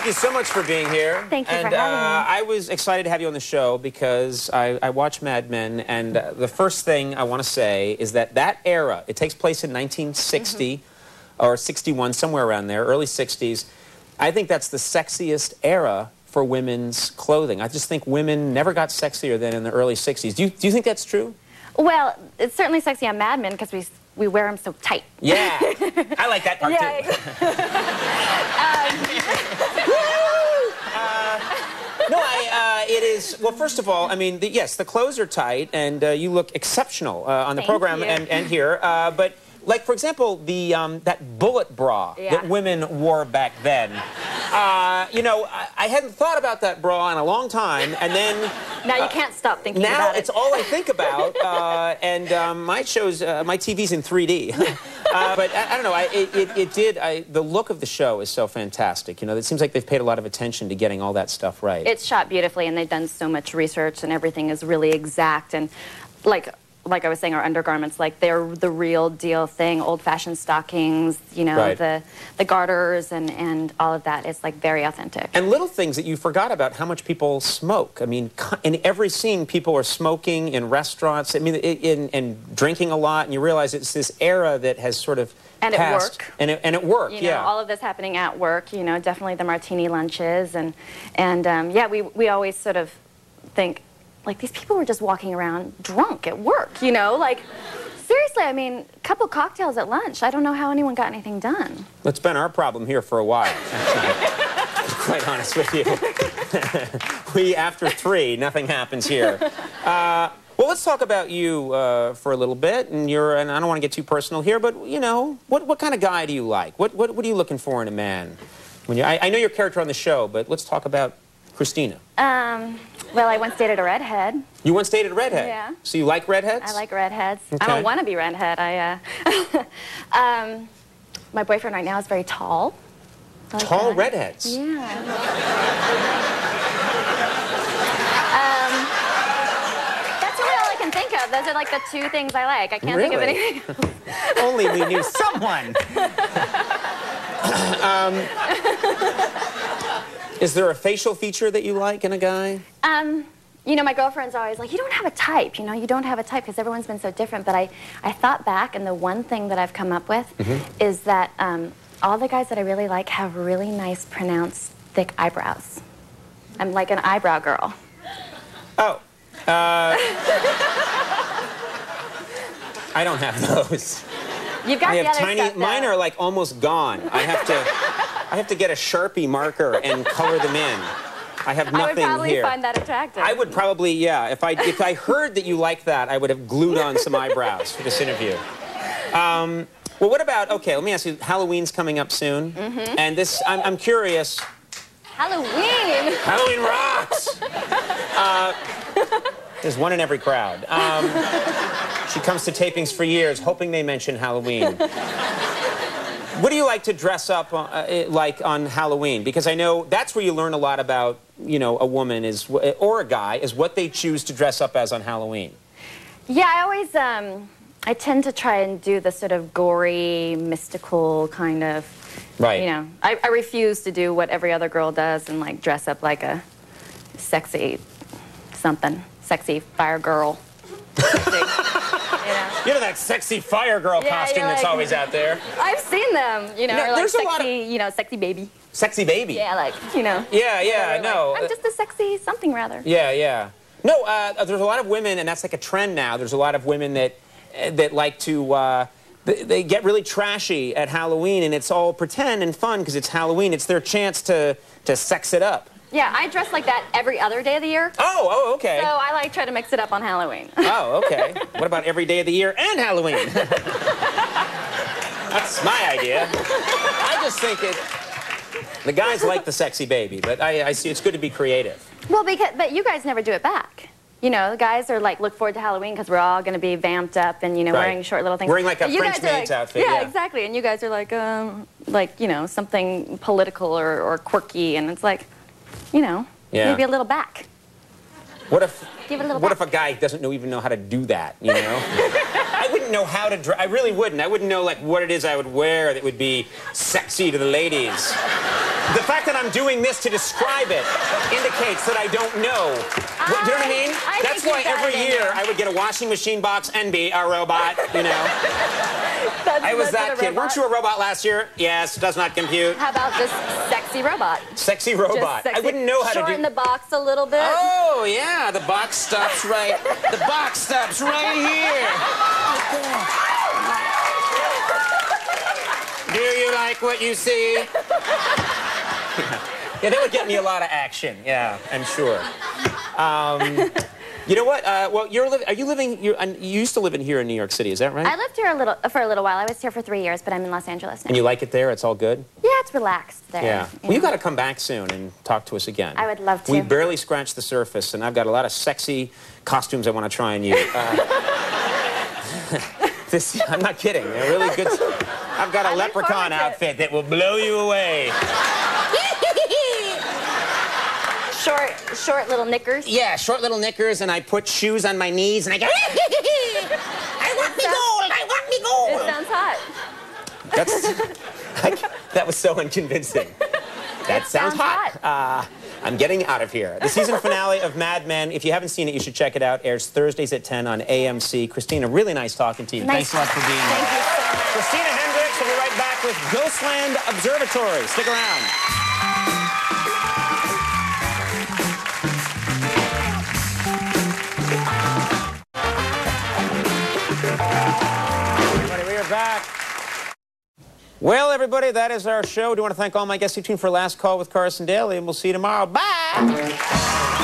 Thank you so much for being here. Thank you for having me. I was excited to have you on the show because I watch Mad Men, and the first thing I want to say is that that era, it takes place in 1960 or 61, somewhere around there, early 60s. I think that's the sexiest era for women's clothing. I just think women never got sexier than in the early 60s. Do you think that's true? Well, it's certainly sexy on Mad Men because we wear them so tight. Yeah, I like that part too. No, it is, well, first of all, I mean, yes, the clothes are tight, and you look exceptional on the program and here, but, like, for example, the that bullet bra that women wore back then, you know, I hadn't thought about that bra in a long time, and then... Now you can't stop thinking about it. Now it's all I think about, and my show's, my TV's in 3D. But I don't know, the look of the show is so fantastic. You know, it seems like they've paid a lot of attention to getting all that stuff right. It's shot beautifully, and they've done so much research, and everything is really exact, and like I was saying, our undergarments, like, they're the real deal thing. Old-fashioned stockings, you know, the garters and all of that is, like, very authentic. And little things that you forgot about, how much people smoke. I mean, in every scene, people are smoking in restaurants. I mean, and drinking a lot, and you realize it's this era that has sort of and passed. At work. And it worked, you know, all of this happening at work, you know, definitely the martini lunches. And yeah, we always sort of think, like, these people were just walking around drunk at work, you know? Like, seriously, I mean, a couple cocktails at lunch. I don't know how anyone got anything done. It's been our problem here for a while, to be quite honest with you. After 3, nothing happens here. Well, let's talk about you for a little bit. And I don't want to get too personal here, but, you know, what kind of guy do you like? What are you looking for in a man? I know your character on the show, but let's talk about Christina. Well, I once dated a redhead. You once dated a redhead? Yeah. So you like redheads? I like redheads. Okay. I don't want to be redhead. My boyfriend right now is very tall. Like tall redheads? Yeah. That's really all I can think of. Those are like the 2 things I like. I can't think of anything else. Only we knew someone. Is there a facial feature that you like in a guy? You know, my girlfriend's always like, you don't have a type, you know, you don't have a type, because everyone's been so different. But I thought back, and the one thing that I've come up with is that all the guys that I really like have really nice, pronounced, thick eyebrows. I'm like an eyebrow girl. Oh. I don't have those. You've got the other tiny, stuff, though. Mine are like almost gone. I have to get a Sharpie marker and color them in. I have nothing here. I would probably find that attractive. I would probably, yeah. If I heard that you liked that, I would have glued on some eyebrows for this interview. Well, what about, okay, let me ask you, Halloween's coming up soon. And this, I'm curious. Halloween! Halloween rocks! There's one in every crowd. She comes to tapings for years, hoping they mention Halloween. What do you like to dress up like on Halloween? Because I know that's where you learn a lot about, you know, a woman or a guy, is what they choose to dress up as on Halloween. Yeah, I always, I tend to try and do the sort of gory, mystical kind of, you know. I refuse to do what every other girl does and, like, dress up like a sexy something, sexy fire girl. You know that sexy fire girl costume that's always out there. I've seen them, you know, or like sexy, you know, sexy baby. Sexy baby? Yeah, like, you know. Yeah, I know. Like, I'm just a sexy something, rather. Yeah. No, there's a lot of women, and that's like a trend now. There's a lot of women that like to, they get really trashy at Halloween, and it's all pretend and fun because it's Halloween. It's their chance to sex it up. Yeah, I dress like that every other day of the year. Oh, okay. So I like try to mix it up on Halloween. Oh, okay. What about every day of the year and Halloween? That's my idea. I just think the guys like the sexy baby, but I see it's good to be creative. Well, but you guys never do it back. You know, the guys are like, look forward to Halloween because we're all going to be vamped up and, you know, wearing short little things. Wearing like a French maid's outfit. Yeah, exactly. And you guys are like, you know, something political or quirky, and it's like, you know, maybe a little back. What if Give it a little What if a guy doesn't even know how to do that, you know? I wouldn't know how to dress. I really wouldn't. I wouldn't know, like, what it is I would wear that would be sexy to the ladies. The fact that I'm doing this to describe it indicates that I don't know. Do you know what I mean? That's why every year I would get a washing machine box and be a robot, you know? I was that kid. Weren't you a robot last year? Yes, does not compute. How about this sexy robot? Sexy robot. Sexy. I wouldn't know how to do... Shorten the box a little bit. Oh, yeah, the box stops right... The box stops right here. Do you like what you see? Yeah, that would get me a lot of action. Yeah, I'm sure. You know what? Well, you used to live in here in New York City, is that right? I lived here for a little while. I was here for 3 years, but I'm in Los Angeles now. And you like it there? It's all good? Yeah, it's relaxed there. Yeah. Well, you got to come back soon and talk to us again. I would love to. We barely scratched the surface, and I've got a lot of sexy costumes I want to try on you. I'm not kidding. They're really good. I've got a leprechaun outfit that will blow you away. Short little knickers? Yeah, short little knickers, and I put shoes on my knees, and I go, I want me gold, I want me gold. It sounds hot. That was so unconvincing. That sounds hot. I'm getting out of here. The season finale of Mad Men, if you haven't seen it, you should check it out. Airs Thursdays at 10 on AMC. Christina, really nice talking to you. Thanks a lot for being here. Thank you so much. Christina Hendricks will be right back with Ghostland Observatory. Stick around. Back. Well, everybody, that is our show. Do want to thank all my guests who tuned for Last Call with Carson Daly, and we'll see you tomorrow. Bye!